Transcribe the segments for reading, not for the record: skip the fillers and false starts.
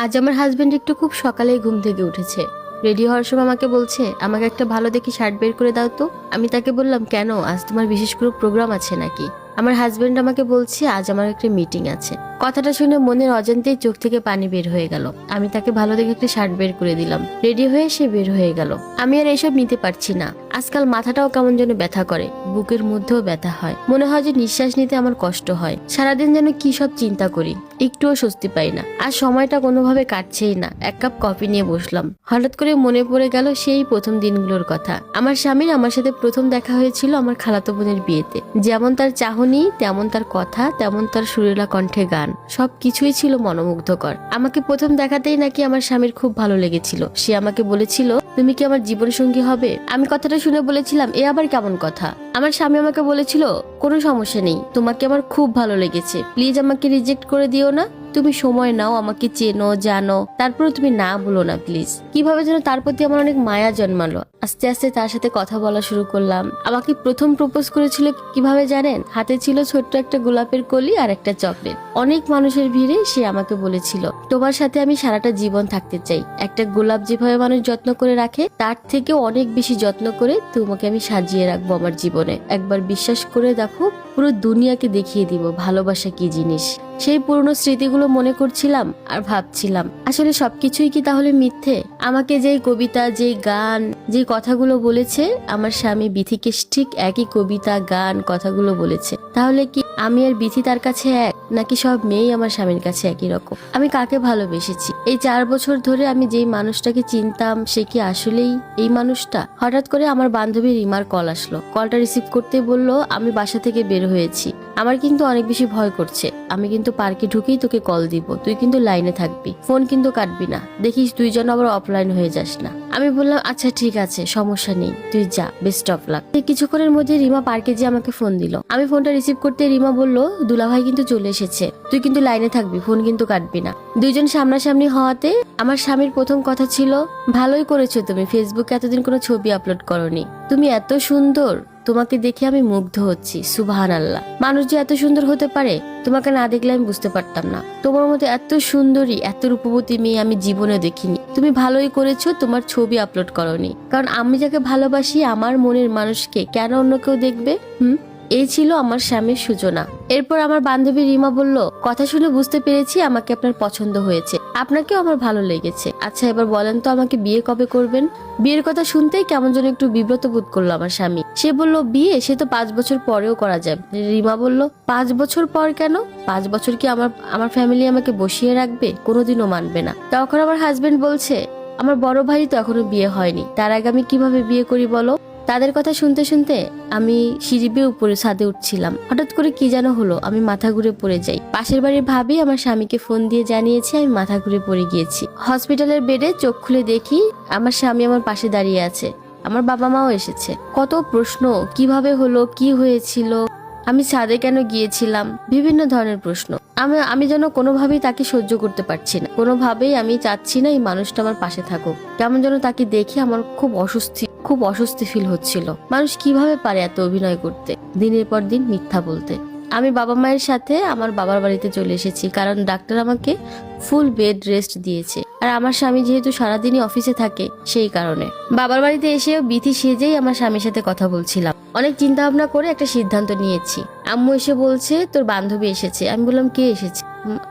আজ আমার হাজবেন্ড একটু খুব সকালেই ঘুম থেকে উঠেছে। রেডি হওয়ার সময় আমাকে বলছে, আমাকে একটা ভালো দেখে শার্ট বের করে দাও তো। আমি তাকে বললাম, কেন, আজ তোমার বিশেষ কোনো প্রোগ্রাম আছে নাকি? আমার হাজবেন্ড আমাকে বলছে, আজ আমার একটা মিটিং আছে। কথাটা শুনে মনের অজান্তেই চোখ থেকে পানি বের হয়ে গেল। আমি তাকে ভালো দেখে একটা শার্ট বের করে দিলাম। রেডি হয়ে সে বের হয়ে গেল। আমি আর এসব নিতে পারছি না। আজকাল মাথাটাও কেমন যেন ব্যথা করে, বুকের মধ্যেও ব্যথা হয়। মনে হয় যে নিঃশ্বাস নিতে আমার কষ্ট হয়। সারাদিন যেন কি সব চিন্তা করি, একটুও স্বস্তি পাই না। আর সময়টা কোনোভাবে কাটছেই না। এক কাপ কফি নিয়ে বসলাম। হঠাৎ করে মনে পড়ে গেল সেই প্রথম দিনগুলোর কথা। আমার স্বামীর আমার সাথে প্রথম দেখা হয়েছিল আমার খালাতো বোনের বিয়েতে। যেমন তার চাহনি, তেমন তার কথা, তেমন তার সুরেলা কণ্ঠে গান, সবকিছুই ছিল মনোমুগ্ধকর। আমাকে প্রথম দেখাতেই নাকি আমার স্বামীর খুব ভালো লেগেছিল। সে আমাকে বলেছিল, তুমি কি আমার জীবন সঙ্গী হবে? আমি কথাটা শুনে বলেছিলাম, এ আবার কেমন কথা? আমার স্বামী আমাকে বলেছিল, কোনো সমস্যা নেই, তোমাকে আমার খুব ভালো লেগেছে, প্লিজ আমাকে রিজেক্ট করে দিও না। তুমি সময় নাও, আমাকে চেনো জানো, তারপরে তুমি না বলো না প্লিজ। কিভাবে যেন তার প্রতি আমার অনেক মায়া জন্মালো। আস্তে আস্তে তার সাথে কথা বলা শুরু করলাম। আমাকে প্রথম প্রপোজ করেছিল কিভাবে জানেন? হাতে ছিল ছোট্ট একটা গোলাপের কলি আর একটা চকলেট। অনেক মানুষের ভিড়ে সে আমাকে বলেছিল, তোমার সাথে আমি সারাটা জীবন থাকতে চাই। একটা গোলাপ যেভাবে মানুষ যত্ন করে রাখে, তার থেকেও অনেক বেশি যত্ন করে তোমাকে আমি সাজিয়ে রাখবো আমার জীবনে। একবার বিশ্বাস করে দেখো, পুরো দুনিয়াকে দেখিয়ে দিব ভালোবাসা কি জিনিস। সেই পুরনো স্মৃতিগুলো মনে করছিলাম আর ভাবছিলাম, আসলে সবকিছুই কি তাহলে মিথ্যে? আমাকে যেই কবিতা, যেই গান, যে কথাগুলো বলেছে আমার স্বামী বিথিকে ঠিক একই কবিতা, গান, কথাগুলো বলেছে। তাহলে কি আমি আর বিথি তার কাছে এক, নাকি সব মেয়েই আমার স্বামীর কাছে একই রকম? আমি কাকে ভালোবেসেছি? এই 4 বছর ধরে আমি যেই মানুষটাকে চিনতাম, সে কি আসলেই এই মানুষটা? হঠাৎ করে আমার বান্ধবী রিমার কল আসলো। কলটা রিসিভ করতে বলল, আমি বাসা থেকে বের হয়েছি। আমার কিন্তু অনেক বেশি ভয় করছে। আমি কিন্তু পার্কে ঢুকেই তোকে কল দিব, তুই কিন্তু লাইনে থাকবি, ফোন কিন্তু কাটবি না। দেখিস তুই যেন আবার অফলাইন হয়ে যাস না। আমি বললাম, আচ্ছা ঠিক আছে, সমস্যা নেই, তুই যা, বেস্ট অফ লাক। কিছুক্ষণের মধ্যে রিমা পার্কে যেয়ে আমাকে ফোন দিল। আমি ফোনটা রিসিভ করতে রিমা বলল, দুলাভাই কিন্তু চলে এসেছে, তুই কিন্তু লাইনে থাকবি, ফোন কিন্তু কাটবি না। দুইজন সামনাসামনি হওয়াতে আমার স্বামীর প্রথম কথা ছিল, ভালোই করেছো তুমি, ফেসবুকে এতদিন কোনো ছবি আপলোড করনি, তুমি এত সুন্দর, তোমাকে দেখে আমি মুগ্ধ হচ্ছি, সুবহানাল্লাহ। মানুষ যে এত সুন্দর হতে পারে, তোমাকে না দেখলে আমি বুঝতে পারতাম না। তোমার মতো এত সুন্দরী, এত রূপবতী মেয়ে আমি জীবনে দেখিনি। তুমি ভালোই করেছো তোমার ছবি আপলোড করনি, কারণ আমি যাকে ভালোবাসি, আমার মনের মানুষকে কেন অন্য কেউ দেখবে? এই ছিল আমার স্বামীর সূচনা। এরপর আমার বান্ধবী রিমা বলল, কথা শুনে বুঝতে পেরেছি আমাকে আপনার পছন্দ হয়েছে, আপনাকেও আমার ভালো লেগেছে। আচ্ছা এবার বলেন তো, আমাকে বিয়ে কবে করবেন? বিয়ের কথা শুনতেই কেমন যেন একটু বিব্রত বোধ করলো আমার স্বামী। সে বলল, বিয়ে সে তো 5 বছর পরেও করা যায়। রিমা বলল, 5 বছর পর কেন? 5 বছর কি আমার ফ্যামিলি আমাকে বসিয়ে রাখবে? কোনোদিনও মানবে না। তখন আমার হাজবেন্ড বলছে, আমার বড় ভাই তো এখনো বিয়ে হয়নি, তার আগে আমি কিভাবে বিয়ে করি বলো? তাদের কথা শুনতে শুনতে আমি সিঁড়ি বেয়ে উপরে ছাদে উঠছিলাম। হঠাৎ করে কি যেন হলো, আমি মাথা ঘুরে পড়ে যাই। পাশের বাড়ির ভাবি আমার স্বামীকে ফোন দিয়ে জানিয়েছে আমি মাথা ঘুরে পড়ে গিয়েছি। হসপিটালের বেডে চোখ খুলে দেখি আমার স্বামী আমার পাশে দাঁড়িয়ে আছে। আমার বাবা মাও এসেছে। কত প্রশ্ন, কিভাবে হলো, কি হয়েছিল, আমি ছাদে কেন গিয়েছিলাম, বিভিন্ন ধরনের প্রশ্ন। আমি যেন কোনোভাবেই তাকে সহ্য করতে পারছি না। কোনোভাবেই আমি চাচ্ছি না এই মানুষটা আমার পাশে থাকুক। কেমন যেন তাকে দেখে আমার খুব অস্বস্তি ফিল হচ্ছিল। মানুষ কিভাবে পারে এত অভিনয় করতে, দিনের পর দিন মিথ্যা বলতে। আমি বাবা মায়ের সাথে আমার বাবার বাড়িতে চলে এসেছি, কারণ ডাক্তার আমাকে ফুল বেড রেস্ট দিয়েছে। আর আমার স্বামী যেহেতু সারাদিনই অফিসে থাকে, সেই কারণে বাবার বাড়িতে এসেও বিথি সেজেই আমার স্বামীর সাথে কথা বলছিলাম। অনেক চিন্তা ভাবনা করে একটা সিদ্ধান্ত নিয়েছি। আম্মু এসে বলছে, তোর বান্ধবী এসেছে। আমি বললাম, কে এসেছে?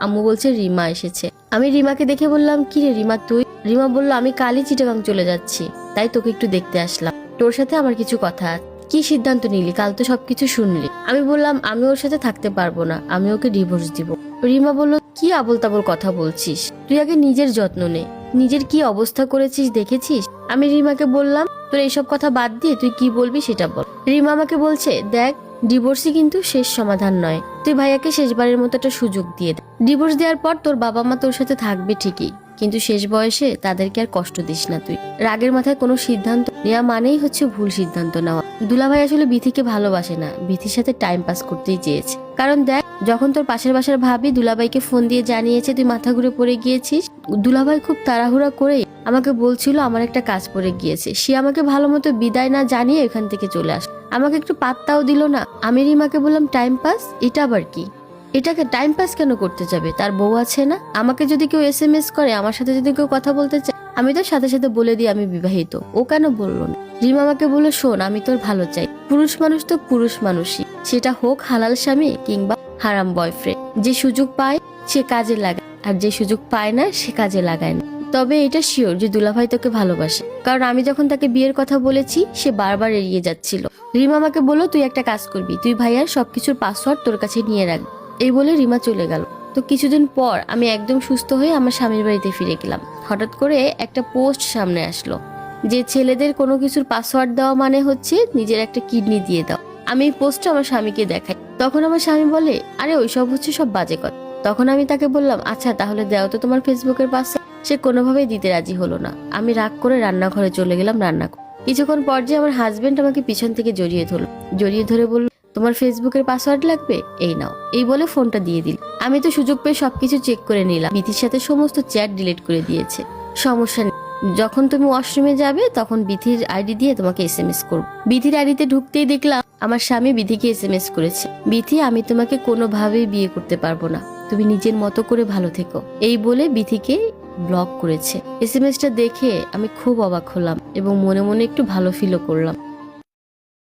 আম্মু বলছে, রিমা এসেছে। আমি রিমাকে দেখে বললাম, কি রে রিমা তুই? রিমা বলল, আমি কালই চিটাগাং চলে যাচ্ছি, তাই তোকে একটু দেখতে আসলাম, তোর সাথে আমার কিছু কথা আছে। কি সিদ্ধান্ত নিলি? কাল তো সবকিছু শুনলি। আমি বললাম, আমি ওর সাথে থাকতে পারবো না, আমি ওকে ডিভোর্স দিব। রিমা বলল, কি আবোল তাবোল কথা বলছিস? তুই আগে নিজের যত্ন নে, নিজের কি অবস্থা করেছিস দেখেছিস? আমি রিমাকে বললাম, তোর এইসব কথা বাদ দিয়ে তুই কি বলবি সেটা বল। রিমা আমাকে বলছে, দেখ, ডিভোর্সই কিন্তু শেষ সমাধান নয়, তুই ভাইয়াকে শেষবারের মতো একটা সুযোগ দিয়ে দে। ডিভোর্স দেওয়ার পর তোর বাবা মা তোর সাথে থাকবে ঠিকই, কিন্তু শেষ বয়সে তাদেরকে আর কষ্ট দিস না তুই। রাগের মাথায় কোনো সিদ্ধান্ত নেওয়া মানেই হচ্ছে ভুল সিদ্ধান্ত নেওয়া। দুলাভাই আসলে বিথিকে ভালোবাসে না, বিথির সাথে টাইম পাস করতেই চেয়েছে। কারণ দেখ, যখন তোর পাশের বাসার ভাবি দুলাভাইকে ফোন দিয়ে জানিয়েছে তুই মাথা ঘুরে পড়ে গিয়েছিস, দুলাভাই খুব তাড়াহুড়া করে আমাকে বলছিল আমার একটা কাজ পড়ে গিয়েছে। সে আমাকে ভালো মতো বিদায় না জানিয়ে এখান থেকে চলে আস, আমাকে একটু পাত্তাও দিল না। আমি রিমাকে বললাম, টাইম পাস, এটা আবার কি? এটাকে টাইম পাস কেন করতে যাবে? তার বউ আছে না? আমাকে যদি কেউ SMS করে, আমার সাথে যদি কেউ কথা বলতে চায়, আমি তো সাথে সাথে বলে দিই আমি বিবাহিত। ও কেন বললো না? রিমা আমাকে বললো, শোন, আমি তোর ভালো চাই। পুরুষ মানুষ তো পুরুষ মানুষই, সেটা হোক হালাল স্বামী কিংবা হারাম বয়ফ্রেন্ড। যে সুযোগ পায় সে কাজে লাগায়, আর যে সুযোগ পায় না সে কাজে লাগায় না। তবে এটা শিওর যে দুলাভাই তোকে ভালোবাসে, কারণ আমি যখন তাকে বিয়ের কথা বলেছি সে বারবার এড়িয়ে যাচ্ছিল। রিমা আমাকে বললো, তুই একটা কাজ করবি, তুই ভাইয়ার সবকিছুর পাসওয়ার্ড তোর কাছে নিয়ে রাখবি। এই বলে রিমা চলে গেল। তো কিছুদিন পর আমি একদম সুস্থ হয়ে আমার স্বামীর বাড়িতে ফিরে গেলাম। হঠাৎ করে একটা পোস্ট সামনে আসলো যে ছেলেদের কোনো কিছুর পাসওয়ার্ড দেওয়া মানে হচ্ছে নিজের একটা কিডনি দিয়ে দাও। আমি এই পোস্টটা আমার স্বামীকে দেখাই। তখন আমার স্বামী বলে, আরে ওইসব হচ্ছে সব বাজে কথা। তখন আমি তাকে বললাম, আচ্ছা তাহলে দাও তো তোমার ফেসবুকের পাসওয়ার্ড। সে কোনোভাবেই দিতে রাজি হলো না। আমি রাগ করে রান্নাঘরে চলে গেলাম রান্না করতে। কিছুক্ষণ পর যে আমার হাজবেন্ড আমাকে পিছন থেকে জড়িয়ে ধরে বলল, তোমার ফেসবুকের পাসওয়ার্ড লাগবে, এই নাও। এই বলে ফোনটা দিয়ে দিল। আমি তো সুযোগ পেয়ে সবকিছু চেক করে নিলাম। বিথির সাথে সমস্ত চ্যাট ডিলিট করে দিয়েছে। সমস্যা নেই, যখন তুমি ওয়াশরুমে যাবে তখন বিথির আইডি দিয়ে তোমাকে SMS করব। বিথির আইডিতে ঢুকতেই দেখলাম আমার স্বামী বিথিকে SMS করেছে, বিথি আমি তোমাকে কোনোভাবেই বিয়ে করতে পারবো না, তুমি নিজের মতো করে ভালো থেকো। এই বলে বিথিকে ব্লক করেছে। SMS টা দেখে আমি খুব অবাক হলাম এবং মনে মনে একটু ভালো ফিলও করলাম।